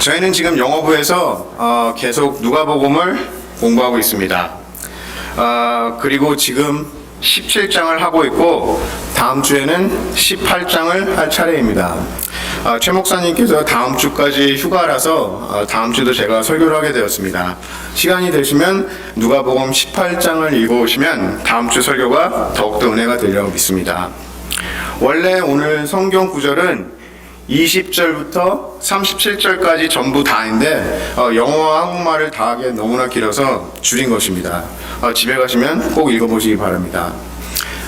저희는 지금 영어부에서 계속 누가복음을 공부하고 있습니다. 그리고 지금 17장을 하고 있고 다음 주에는 18장을 할 차례입니다. 최 목사님께서 다음 주까지 휴가라서 다음 주도 제가 설교를 하게 되었습니다. 시간이 되시면 누가복음 18장을 읽어오시면 다음 주 설교가 더욱더 은혜가 되리라고 믿습니다. 원래 오늘 성경 구절은 20절부터 37절까지 전부 다인데 영어와 한국말을 다 하기에 너무나 길어서 줄인 것입니다. 집에 가시면 꼭 읽어보시기 바랍니다.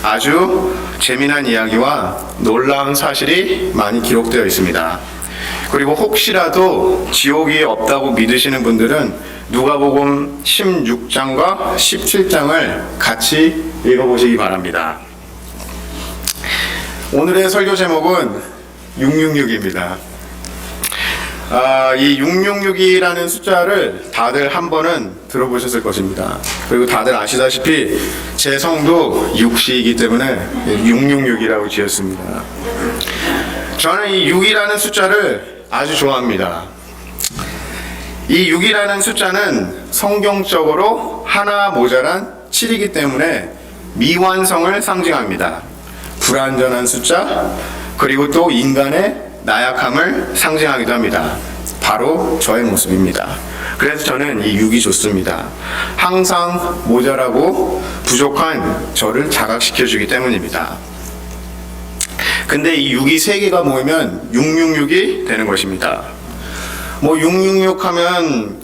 아주 재미난 이야기와 놀라운 사실이 많이 기록되어 있습니다. 그리고 혹시라도 지옥이 없다고 믿으시는 분들은 누가복음 16장과 17장을 같이 읽어보시기 바랍니다. 오늘의 설교 제목은 666입니다. 이 666이라는 숫자를 다들 한 번은 들어보셨을 것입니다. 그리고 다들 아시다시피 제 성도 6시이기 때문에 666이라고 지었습니다. 저는 이 6이라는 숫자를 아주 좋아합니다. 이 6이라는 숫자는 성경적으로 하나 모자란 7이기 때문에 미완성을 상징합니다. 불완전한 숫자, 그리고 또 인간의 나약함을 상징하기도 합니다. 바로 저의 모습입니다. 그래서 저는 이 6이 좋습니다. 항상 모자라고 부족한 저를 자각시켜주기 때문입니다. 근데 이 6이 3개가 모이면 666이 되는 것입니다. 666 하면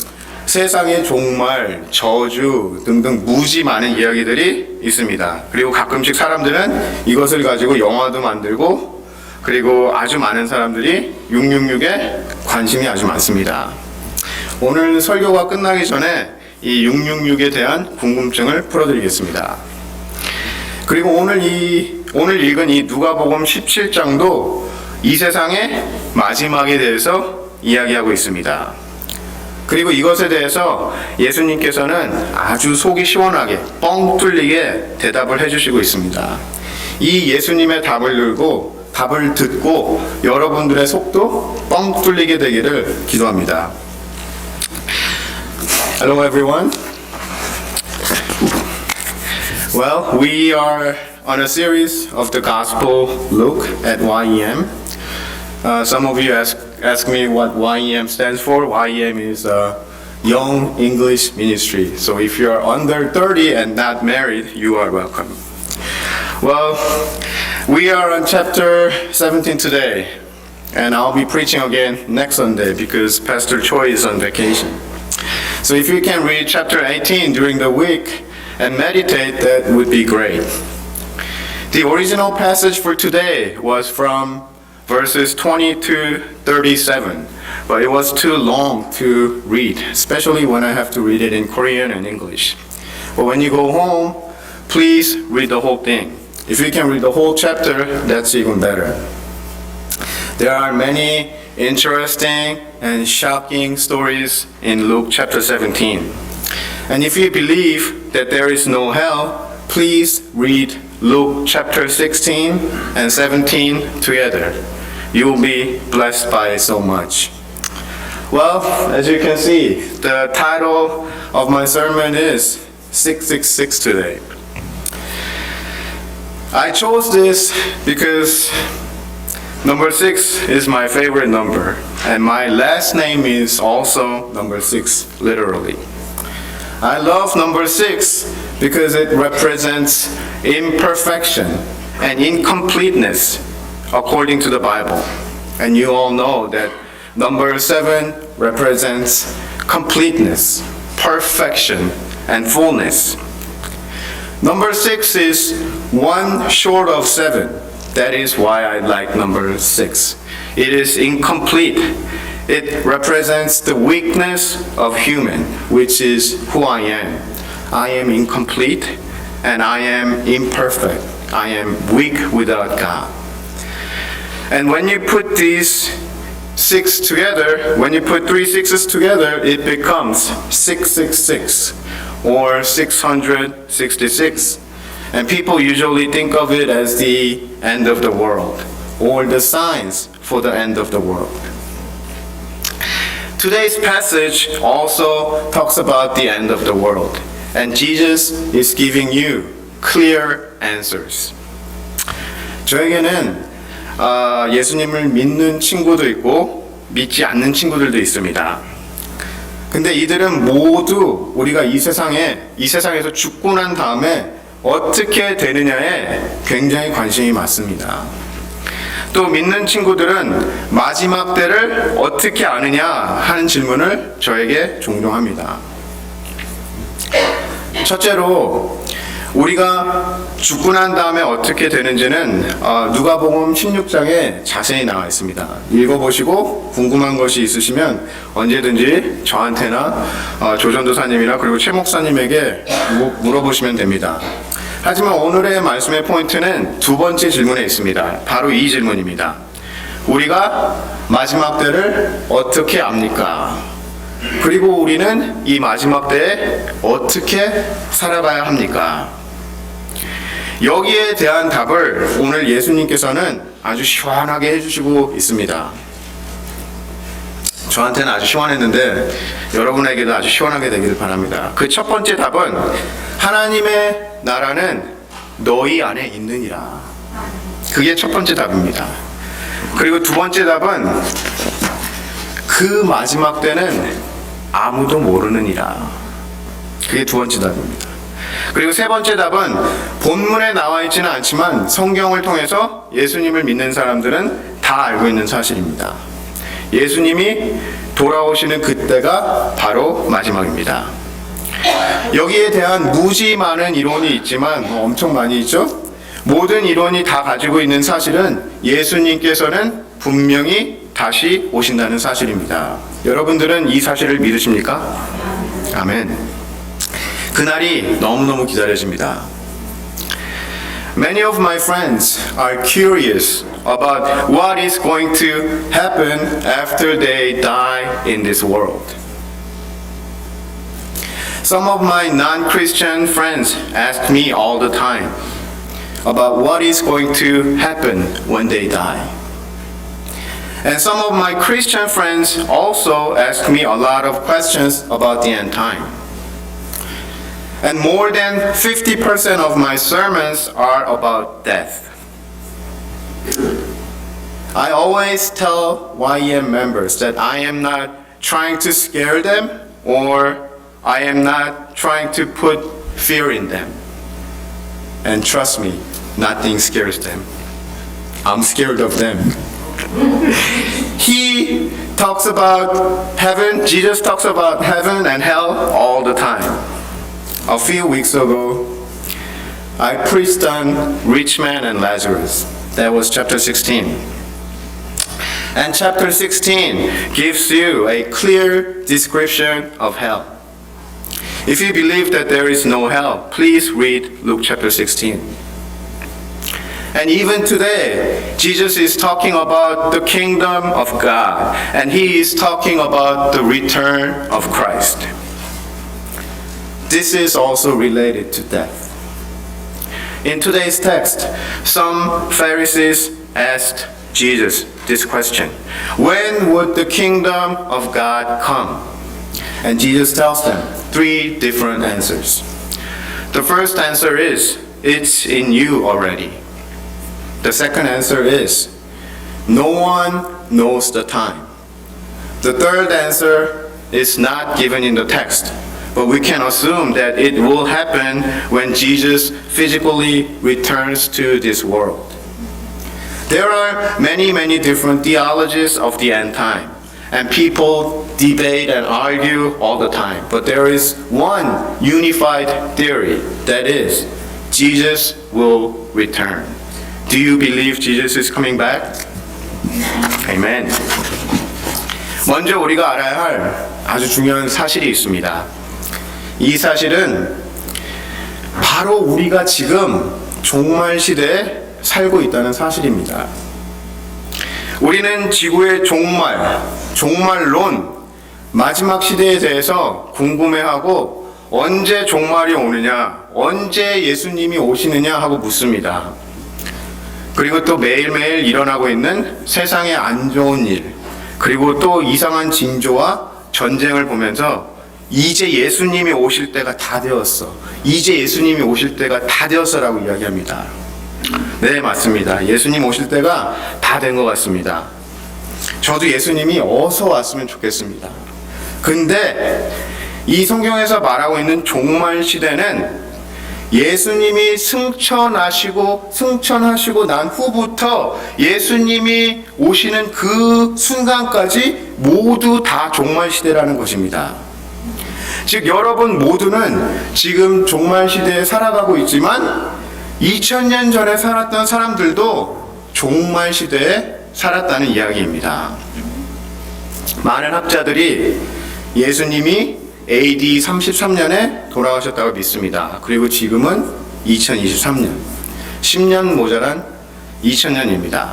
세상에 종말, 저주 등등 무지 많은 이야기들이 있습니다. 그리고 가끔씩 사람들은 이것을 가지고 영화도 만들고 그리고 아주 많은 사람들이 666에 관심이 아주 많습니다. 오늘 설교가 끝나기 전에 이 666에 대한 궁금증을 풀어드리겠습니다. 그리고 오늘 읽은 이 누가복음 17장도 이 세상의 마지막에 대해서 이야기하고 있습니다. 그리고 이것에 대해서 예수님께서는 아주 속이 시원하게 뻥 뚫리게 대답을 해주시고 있습니다. 이 예수님의 답을 듣고 여러분들의 속도 뻥 뚫리게 되기를 기도합니다. Hello everyone. Well, we are on a series of the Gospel Luke at YEM. Some of you ask me what YEM stands for. YEM is Young English Ministry. So if you are under 30 and not married, you are welcome. Well, we are on chapter 17 today, and I'll be preaching again next Sunday because Pastor Choi is on vacation. So if you can read chapter 18 during the week and meditate, that would be great. The original passage for today was from verses 20 to 37, but it was too long to read, especially when I have to read it in Korean and English. But when you go home, please read the whole thing. If you can read the whole chapter, that's even better. There are many interesting and shocking stories in Luke chapter 17. And if you believe that there is no hell, please read Luke chapter 16 and 17 together. You will be blessed by it so much. Well, as you can see, the title of my sermon is 666 today. I chose this because number 6 is my favorite number, and my last name is also number 6, literally. I love number 6 because it represents imperfection and incompleteness according to the Bible. And you all know that number 7 represents completeness, perfection, and fullness. Number 6 is 1 short of 7. That is why I like number 6. It is incomplete. It represents the weakness of human, which is who I am. I am incomplete and I am imperfect. I am weak without God. And when you put these 6 together, when you put 3 6s together, it becomes 666. Or 666. And people usually think of it as the end of the world, or the signs for the end of the world. Today's passage also talks about the end of the world, and Jesus is giving you clear answers. 저에게는 예수님을 믿는 친구도 있고 믿지 않는 친구들도 있습니다. 근데 이들은 모두 우리가 이 세상에서 죽고 난 다음에 어떻게 되느냐에 굉장히 관심이 많습니다. 또 믿는 친구들은 마지막 때를 어떻게 아느냐 하는 질문을 저에게 종종 합니다. 첫째로 우리가 죽고 난 다음에 어떻게 되는지는 누가복음 16장에 자세히 나와 있습니다. 읽어보시고 궁금한 것이 있으시면 언제든지 저한테나 조전도사님이나 그리고 최 목사님에게 물어보시면 됩니다. 하지만 오늘의 말씀의 포인트는 두 번째 질문에 있습니다. 바로 이 질문입니다. 우리가 마지막 때를 어떻게 압니까? 그리고 우리는 이 마지막 때에 어떻게 살아가야 합니까? 여기에 대한 답을 오늘 예수님께서는 아주 시원하게 해주시고 있습니다. 저한테는 아주 시원했는데 여러분에게도 아주 시원하게 되기를 바랍니다. 그 첫 번째 답은 하나님의 나라는 너희 안에 있느니라. 그게 첫 번째 답입니다. 그리고 두 번째 답은 그 마지막 때는 아무도 모르느니라. 그게 두 번째 답입니다. 그리고 세 번째 답은 본문에 나와 있지는 않지만 성경을 통해서 예수님을 믿는 사람들은 다 알고 있는 사실입니다. 예수님이 돌아오시는 그때가 바로 마지막입니다. 여기에 대한 무지 많은 이론이 있지만 엄청 많이 있죠? 모든 이론이 다 가지고 있는 사실은 예수님께서는 분명히 다시 오신다는 사실입니다. 여러분들은 이 사실을 믿으십니까? 아멘. 그날이 너무너무 기다려집니다. Many of my friends are curious about what is going to happen after they die in this world. Some of my non-Christian friends ask me all the time about what is going to happen when they die. And some of my Christian friends also ask me a lot of questions about the end time. And more than 50% of my sermons are about death. I always tell YEM members that I am not trying to scare them or I am not trying to put fear in them. And trust me, nothing scares them. I'm scared of them. He talks about heaven, Jesus talks about heaven and hell all the time. A few weeks ago, I preached on Rich Man and Lazarus. That was chapter 16. And chapter 16 gives you a clear description of hell. If you believe that there is no hell, please read Luke chapter 16. And even today, Jesus is talking about the kingdom of God, and he is talking about the return of Christ. This is also related to death. In today's text, some Pharisees asked Jesus this question: when would the kingdom of God come? And Jesus tells them three different answers. The first answer is, it's in you already. The second answer is, no one knows the time. The third answer is not given in the text, but we can assume that it will happen when Jesus physically returns to this world. There are many different theologies of the end time, and people debate and argue all the time. But there is one unified theory, that is, Jesus will return. Do you believe Jesus is coming back? Amen. 먼저 우리가 알아야 할 아주 중요한 사실이 있습니다. 이 사실은 바로 우리가 지금 종말 시대에 살고 있다는 사실입니다. 우리는 지구의 종말론, 마지막 시대에 대해서 궁금해하고 언제 종말이 오느냐, 언제 예수님이 오시느냐 하고 묻습니다. 그리고 또 매일매일 일어나고 있는 세상의 안 좋은 일, 그리고 또 이상한 징조와 전쟁을 보면서 이제 예수님이 오실 때가 다 되었어. 이제 예수님이 오실 때가 다 되었어라고 이야기합니다. 네, 맞습니다. 예수님 오실 때가 다 된 것 같습니다. 저도 예수님이 어서 왔으면 좋겠습니다. 근데 이 성경에서 말하고 있는 종말 시대는 예수님이 승천하시고 난 후부터 예수님이 오시는 그 순간까지 모두 다 종말 시대라는 것입니다. 즉 여러분 모두는 지금 종말 시대에 살아가고 있지만 2000년 전에 살았던 사람들도 종말 시대에 살았다는 이야기입니다. 많은 학자들이 예수님이 AD 33년에 돌아가셨다고 믿습니다. 그리고 지금은 2023년, 10년 모자란 2000년입니다.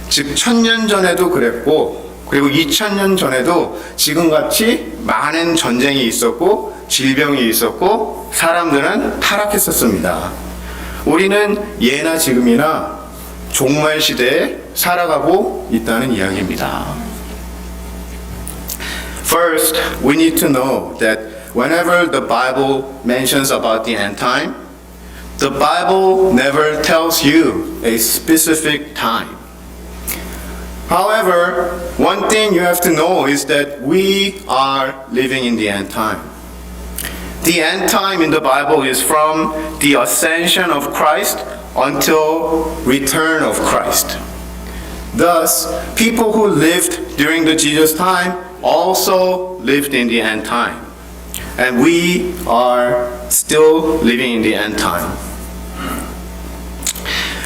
즉 1000년 전에도 그랬고, 그리고 2000년 전에도 지금같이 많은 전쟁이 있었고 질병이 있었고 사람들은 타락했었습니다. 우리는 예나 지금이나 종말 시대에 살아가고 있다는 이야기입니다. First, we need to know that whenever the Bible mentions about the end time, the Bible never tells you a specific time. However, one thing you have to know is that we are living in the end time. The end time in the Bible is from the ascension of Christ until return of Christ. Thus, people who lived during the Jesus time also lived in the end time. And we are still living in the end time.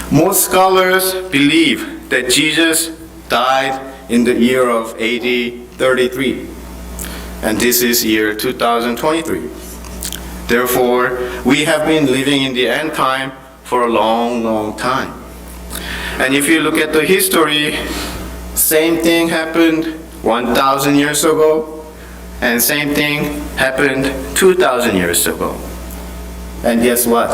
Most scholars believe that Jesus died in the year of AD 33. And this is year 2023. Therefore, we have been living in the end time for a long time. And if you look at the history, same thing happened 1,000 years ago, and same thing happened 2,000 years ago. And guess what?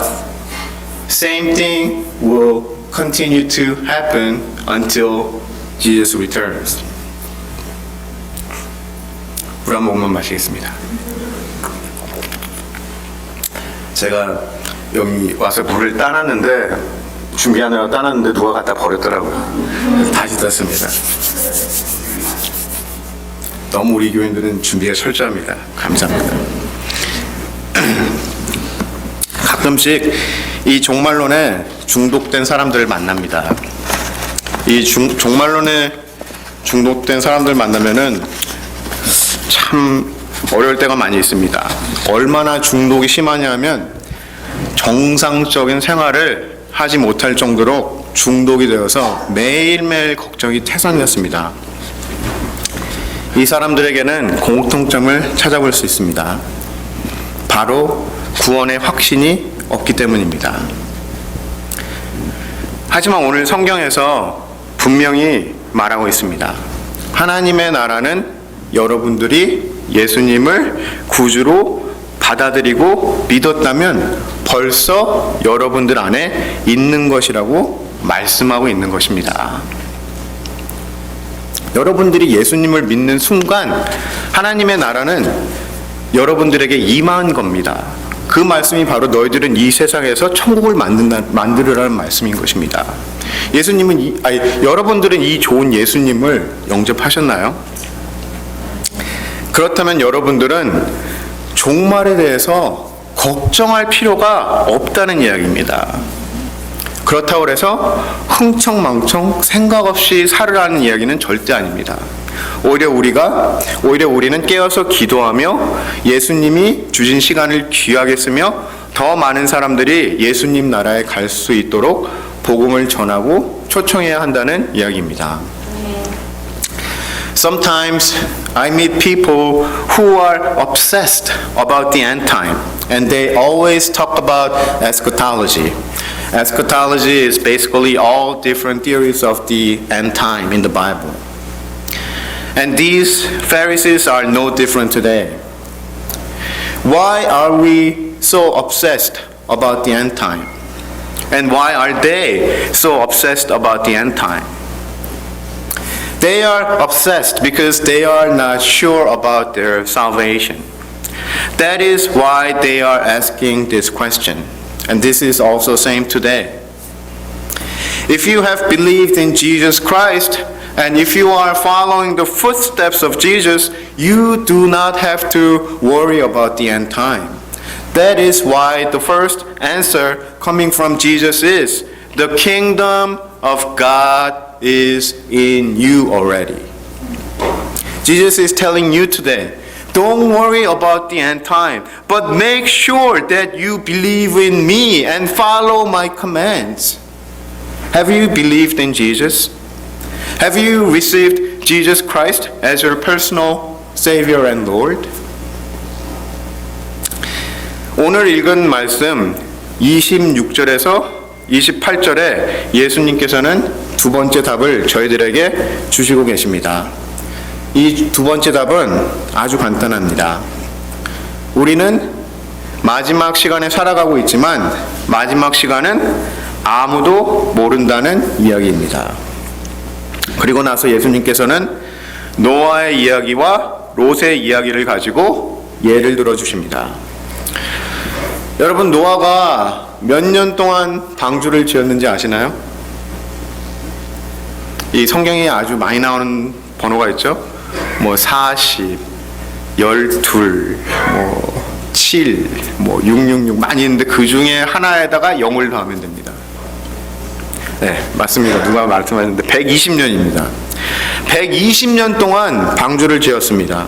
Same thing will continue to happen until Jesus returns. 물 한 모금만 마시겠습니다. 제가 여기 와서 물을 따놨는데 준비하느라 따놨는데 누가 갖다 버렸더라고요. 다시 땄습니다. 너무 우리 교인들은 준비가 철저합니다. 감사합니다. 가끔씩 이 종말론에 중독된 사람들을 만납니다. 이 종말론에 중독된 사람들 만나면은 참 어려울 때가 많이 있습니다. 얼마나 중독이 심하냐면 정상적인 생활을 하지 못할 정도로 중독이 되어서 매일매일 걱정이 태산이었습니다. 이 사람들에게는 공통점을 찾아볼 수 있습니다. 바로 구원의 확신이 없기 때문입니다. 하지만 오늘 성경에서 분명히 말하고 있습니다. 하나님의 나라는 여러분들이 예수님을 구주로 받아들이고 믿었다면 벌써 여러분들 안에 있는 것이라고 말씀하고 있는 것입니다. 여러분들이 예수님을 믿는 순간 하나님의 나라는 여러분들에게 임한 겁니다. 그 말씀이 바로 너희들은 이 세상에서 천국을 만들으라는 말씀인 것입니다. 여러분들은 이 좋은 예수님을 영접하셨나요? 그렇다면 여러분들은 종말에 대해서 걱정할 필요가 없다는 이야기입니다. 그렇다고 해서 흥청망청 생각 없이 살으라는 이야기는 절대 아닙니다. 오히려 우리는 깨어서 기도하며 예수님이 주신 시간을 귀하게 쓰며 더 많은 사람들이 예수님 나라에 갈 수 있도록 복음을 전하고 초청해야 한다는 이야기입니다. Sometimes I meet people who are obsessed about the end time, and they always talk about eschatology. Eschatology is basically all different theories of the end time in the Bible. And these Pharisees are no different today. Why are we so obsessed about the end time? And why are they so obsessed about the end time? They are obsessed because they are not sure about their salvation. That is why they are asking this question. And this is also same today. If you have believed in Jesus Christ, and if you are following the footsteps of Jesus, you do not have to worry about the end time. That is why the first answer coming from Jesus is, the kingdom of God is in you already. Jesus is telling you today, don't worry about the end time, but make sure that you believe in me and follow my commands. Have you believed in Jesus? Have you received Jesus Christ as your personal Savior and Lord? 오늘 읽은 말씀 26절에서 28절에 예수님께서는 두 번째 답을 저희들에게 주시고 계십니다. 이 두 번째 답은 아주 간단합니다. 우리는 마지막 시간에 살아가고 있지만 마지막 시간은 아무도 모른다는 이야기입니다. 그리고 나서 예수님께서는 노아의 이야기와 롯의 이야기를 가지고 예를 들어 주십니다. 여러분, 노아가 몇 년 동안 방주를 지었는지 아시나요? 이 성경에 아주 많이 나오는 번호가 있죠. 40, 12, 7, 666 많이 있는데 그 중에 하나에다가 0을 더하면 됩니다. 네, 맞습니다. 누가 말씀하셨는데 120년입니다. 120년 동안 방주를 지었습니다.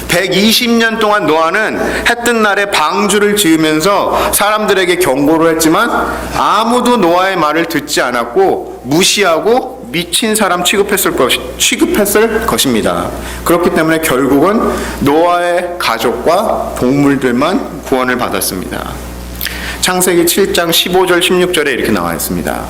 120년 동안 노아는 해 뜬 날에 방주를 지으면서 사람들에게 경고를 했지만 아무도 노아의 말을 듣지 않았고 무시하고 미친 사람 취급했을 것입니다. 그렇기 때문에 결국은 노아의 가족과 동물들만 구원을 받았습니다. 창세기 7장 15절 16절에 이렇게 나와 있습니다.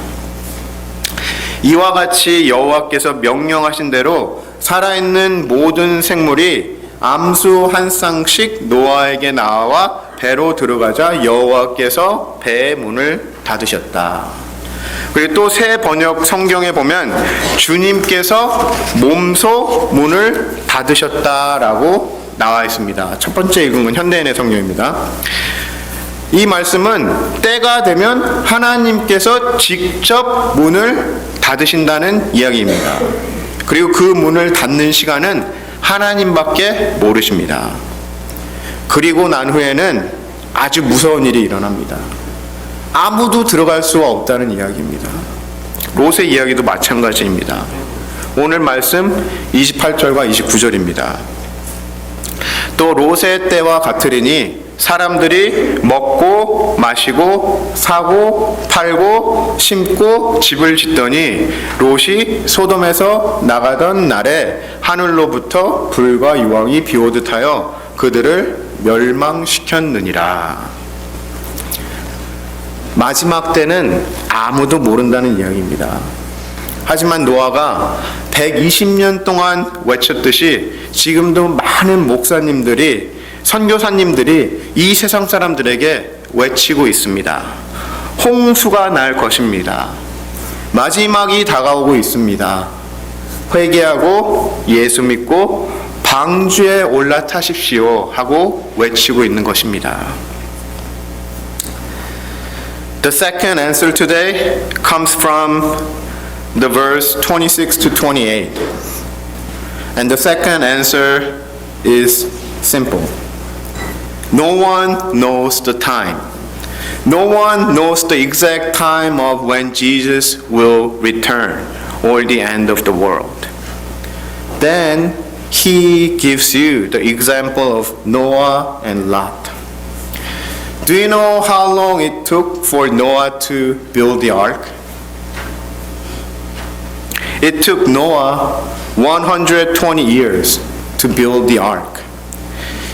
이와 같이 여호와께서 명령하신 대로 살아있는 모든 생물이 암수 한 쌍씩 노아에게 나와 배로 들어가자 여호와께서 배의 문을 닫으셨다. 그리고 또 새 번역 성경에 보면 주님께서 몸소 문을 닫으셨다라고 나와 있습니다. 첫 번째 읽은 건 현대인의 성경입니다. 이 말씀은 때가 되면 하나님께서 직접 문을 닫으신다는 이야기입니다. 그리고 그 문을 닫는 시간은 하나님밖에 모르십니다. 그리고 난 후에는 아주 무서운 일이 일어납니다. 아무도 들어갈 수가 없다는 이야기입니다. 롯의 이야기도 마찬가지입니다. 오늘 말씀 28절과 29절입니다. 또 롯의 때와 같으리니 사람들이 먹고 마시고 사고 팔고 심고 집을 짓더니 롯이 소돔에서 나가던 날에 하늘로부터 불과 유황이 비오듯 하여 그들을 멸망시켰느니라. 마지막 때는 아무도 모른다는 이야기입니다. 하지만 노아가 120년 동안 외쳤듯이 지금도 많은 목사님들이 선교사님들이 이 세상 사람들에게 외치고 있습니다. 홍수가 날 것입니다. 마지막이 다가오고 있습니다. 회개하고 예수 믿고 방주에 올라타십시오 하고 외치고 있는 것입니다. The second answer today comes from the verse 26 to 28. And the second answer is simple. No one knows the time. No one knows the exact time of when Jesus will return or the end of the world. Then he gives you the example of Noah and Lot. Do you know how long it took for Noah to build the ark? It took Noah 120 years to build the ark.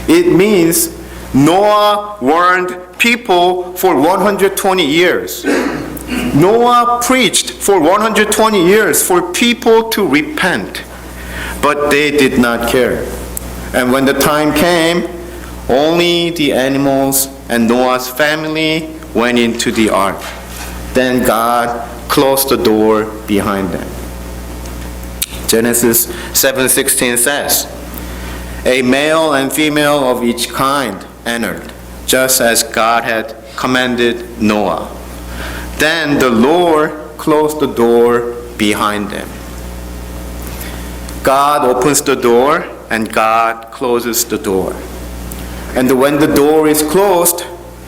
It means Noah warned people for 120 years. Noah preached for 120 years for people to repent, but they did not care. And when the time came, only the animals and Noah's family went into the ark. Then God closed the door behind them. Genesis 7:16 says, "A male and female of each kind entered, just as God had commanded Noah. Then the Lord closed the door behind them." God opens the door and God closes the door. And when the door is closed,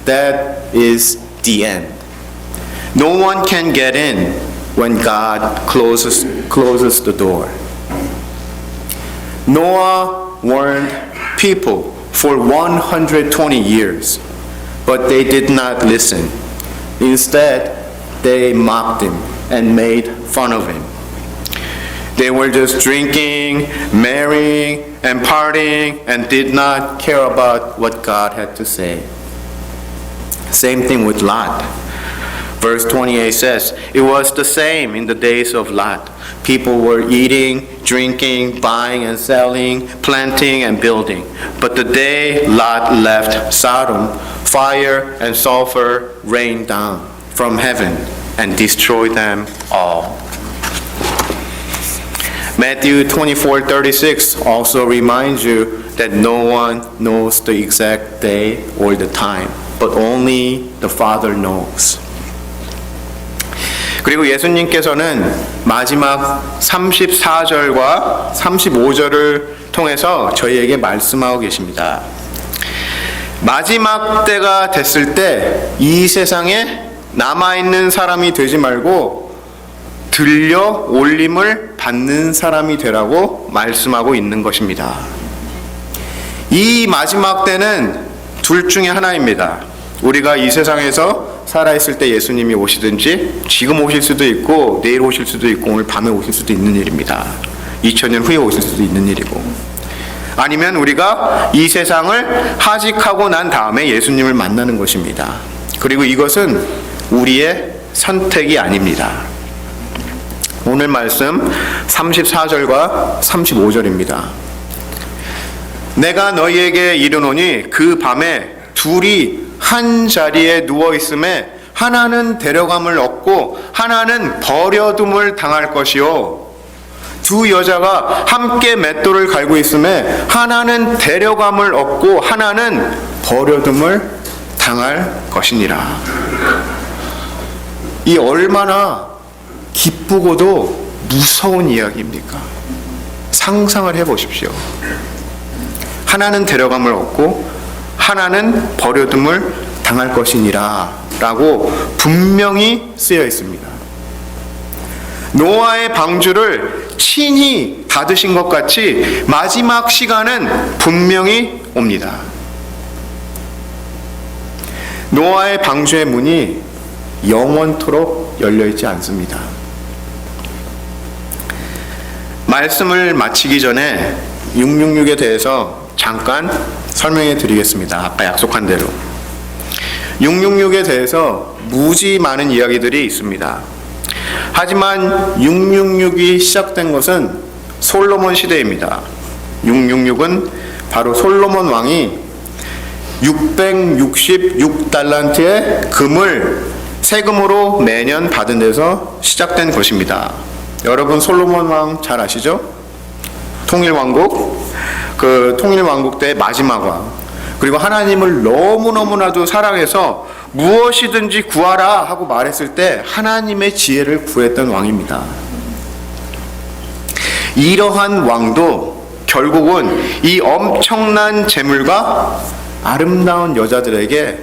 that is the end. No one can get in when God closes the door. Noah warned people for 120 years, but they did not listen. Instead, they mocked him and made fun of him. They were just drinking, marrying, and partying, and did not care about what God had to say. Same thing with Lot. Verse 28 says, "It was the same in the days of Lot. People were eating, drinking, buying and selling, planting and building. But the day Lot left Sodom, fire and sulfur rained down from heaven and destroyed them all." Matthew 24:36 also reminds you that no one knows the exact day or the time, but only the Father knows. 그리고 예수님께서는 마지막 34절과 35절을 통해서 저희에게 말씀하고 계십니다. 마지막 때가 됐을 때 이 세상에 남아있는 사람이 되지 말고 들려 올림을 받는 사람이 되라고 말씀하고 있는 것입니다. 이 마지막 때는 둘 중에 하나입니다. 우리가 이 세상에서 살아있을 때 예수님이 오시든지 지금 오실 수도 있고 내일 오실 수도 있고 오늘 밤에 오실 수도 있는 일입니다. 2000년 후에 오실 수도 있는 일이고, 아니면 우리가 이 세상을 하직하고 난 다음에 예수님을 만나는 것입니다. 그리고 이것은 우리의 선택이 아닙니다. 오늘 말씀 34절과 35절입니다. "내가 너희에게 이르노니 그 밤에 둘이 한 자리에 누워 있음에 하나는 데려감을 얻고 하나는 버려둠을 당할 것이요, 두 여자가 함께 맷돌을 갈고 있음에 하나는 데려감을 얻고 하나는 버려둠을 당할 것이니라." 이 얼마나 기쁘고도 무서운 이야기입니까? 상상을 해보십시오. 하나는 데려감을 얻고 하나는 버려둠을 당할 것이니라 라고 분명히 쓰여 있습니다. 노아의 방주를 친히 닫으신 것 같이 마지막 시간은 분명히 옵니다. 노아의 방주의 문이 영원토록 열려있지 않습니다. 말씀을 마치기 전에 666에 대해서 잠깐 설명해 드리겠습니다. 아까 약속한 대로. 666에 대해서 무지 많은 이야기들이 있습니다. 하지만 666이 시작된 것은 솔로몬 시대입니다. 666은 바로 솔로몬 왕이 666달란트의 금을 세금으로 매년 받은 데서 시작된 것입니다. 여러분 솔로몬 왕 잘 아시죠? 통일왕국, 그 통일왕국 때 마지막 왕. 그리고 하나님을 너무너무나도 사랑해서 무엇이든지 구하라 하고 말했을 때 하나님의 지혜를 구했던 왕입니다. 이러한 왕도 결국은 이 엄청난 재물과 아름다운 여자들에게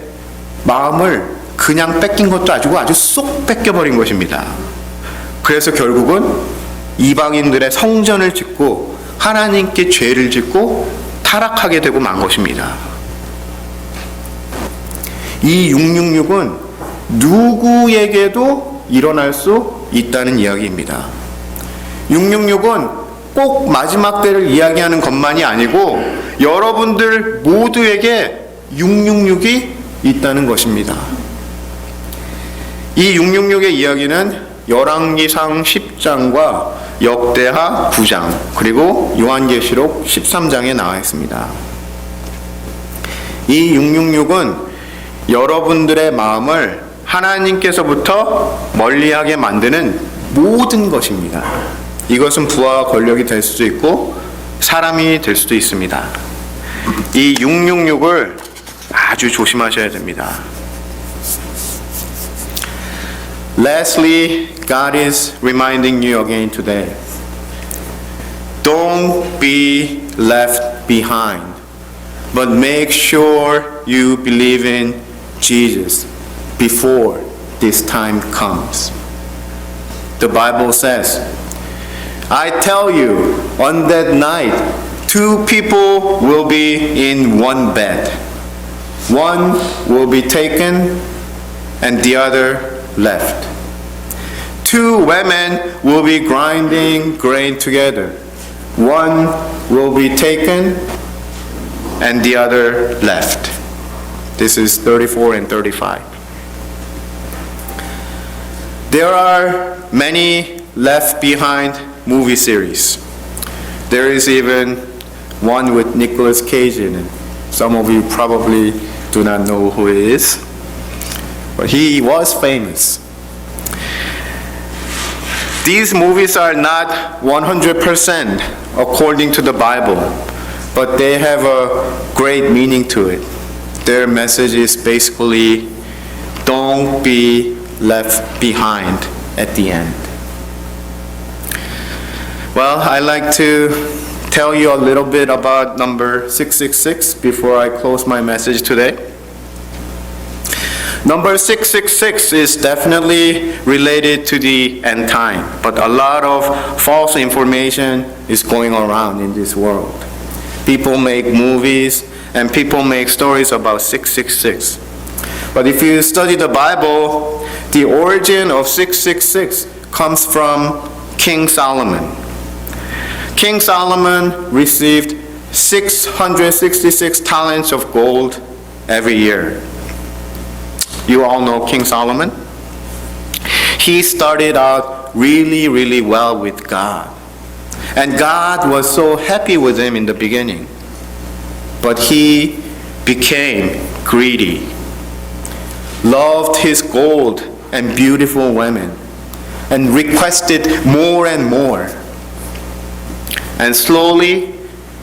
마음을 그냥 뺏긴 것도 아니고 아주 쏙 뺏겨버린 것입니다. 그래서 결국은 이방인들의 성전을 짓고 하나님께 죄를 짓고 타락하게 되고 만 것입니다. 이 666은 누구에게도 일어날 수 있다는 이야기입니다. 666은 꼭 마지막 때를 이야기하는 것만이 아니고 여러분들 모두에게 666이 있다는 것입니다. 이 666의 이야기는 열왕기상 10장과 역대하 9장 그리고 요한계시록 13장에 나와 있습니다. 이 666은 여러분들의 마음을 하나님께서부터 멀리하게 만드는 모든 것입니다. 이것은 부와 권력이 될 수도 있고 사람이 될 수도 있습니다. 이 666을 아주 조심하셔야 됩니다. Lastly, God is reminding you again today. Don't be left behind, but make sure you believe in Jesus before this time comes. The Bible says, I tell you, on that night, 2 people will be in one bed. One will be taken and the other left. 2 women will be grinding grain together. One will be taken and the other left. This is 34 and 35. There are many left behind movie series. There is even one with Nicolas Cage in it. Some of you probably do not know who he is, but he was famous. These movies are not 100% according to the Bible, but they have a great meaning to it. Their message is basically, don't be left behind at the end. Well, I'd like to tell you a little bit about number 666 before I close my message today. Number 666 is definitely related to the end time, but a lot of false information is going around in this world. People make movies and people make stories about 666. But if you study the Bible, the origin of 666 comes from King Solomon. King Solomon received 666 talents of gold every year. You all know King Solomon? He started out really well with God. And God was so happy with him in the beginning. But he became greedy, loved his gold and beautiful women, and requested more and more. And slowly,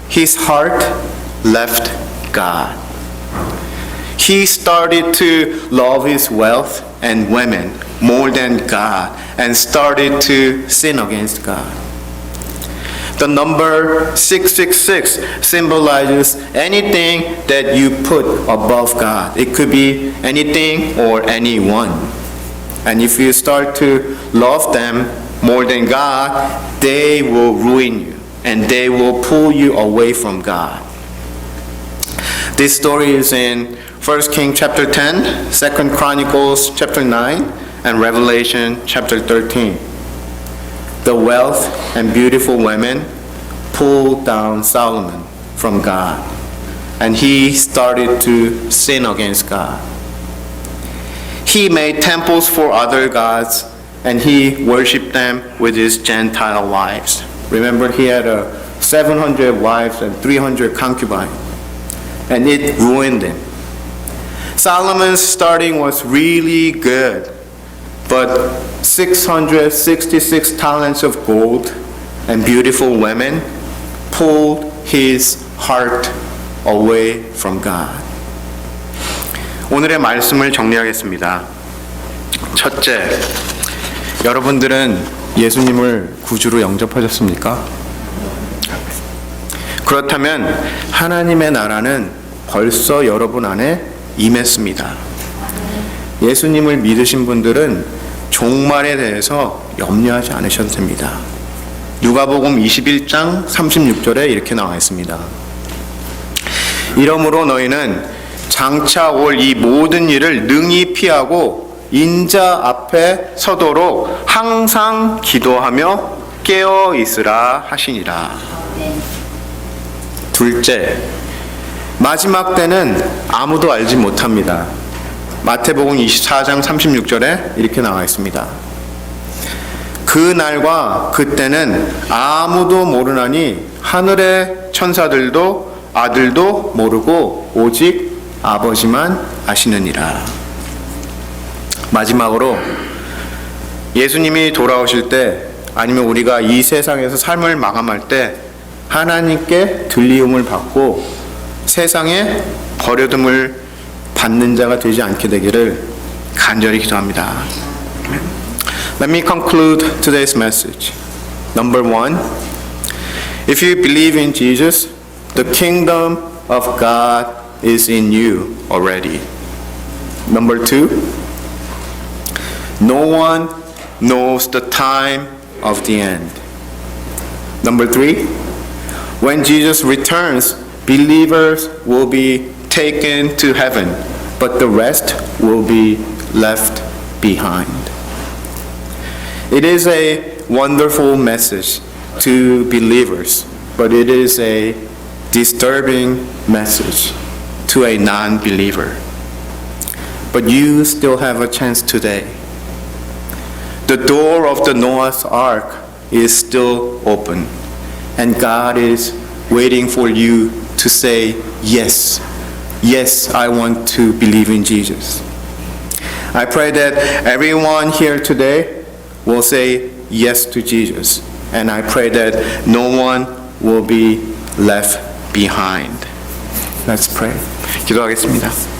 his heart left God. He started to love his wealth and women more than God and started to sin against God. The number 666 symbolizes anything that you put above God. It could be anything or anyone. And if you start to love them more than God, they will ruin you and they will pull you away from God. This story is in 1 Kings chapter 10, 2 Chronicles chapter 9, and Revelation chapter 13. The wealth and beautiful women pulled down Solomon from God, and he started to sin against God. He made temples for other gods, and he worshipped them with his Gentile wives. Remember, he had 700 wives and 300 concubines, and it ruined him. Solomon's starting was really good, but 666 talents of gold and beautiful women pulled his heart away from God. 오늘의 말씀을 정리하겠습니다. 첫째, 여러분들은 예수님을 구주로 영접하셨습니까? 그렇다면 하나님의 나라는 벌써 여러분 안에 임했습니다. 예수님을 믿으신 분들은 종말에 대해서 염려하지 않으셔도 됩니다. 누가복음 21장 36절에 이렇게 나와 있습니다. 이러므로 너희는 장차 올 이 모든 일을 능히 피하고 인자 앞에 서도록 항상 기도하며 깨어 있으라 하시니라. 둘째, 마지막 때는 아무도 알지 못합니다. 마태복음 24장 36절에 이렇게 나와 있습니다. 그 날과 그때는 아무도 모르나니 하늘의 천사들도 아들도 모르고 오직 아버지만 아시느니라. 마지막으로 예수님이 돌아오실 때 아니면 우리가 이 세상에서 삶을 마감할 때 하나님께 들리움을 받고 세상에 버려둠을 받는 자가 되지 않게 되기를 간절히 기도합니다. Let me conclude today's message. Number 1, if you believe in Jesus, the kingdom of God is in you already. Number 2, no one knows the time of the end. Number 3, when Jesus returns, believers will be taken to heaven, but the rest will be left behind. It is a wonderful message to believers, but it is a disturbing message to a non-believer. But you still have a chance today. The door of the Noah's Ark is still open, and God is waiting for you to say, yes, yes, I want to believe in Jesus. I pray that everyone here today will say yes to Jesus, and I pray that no one will be left behind. Let's pray. 기도하겠습니다.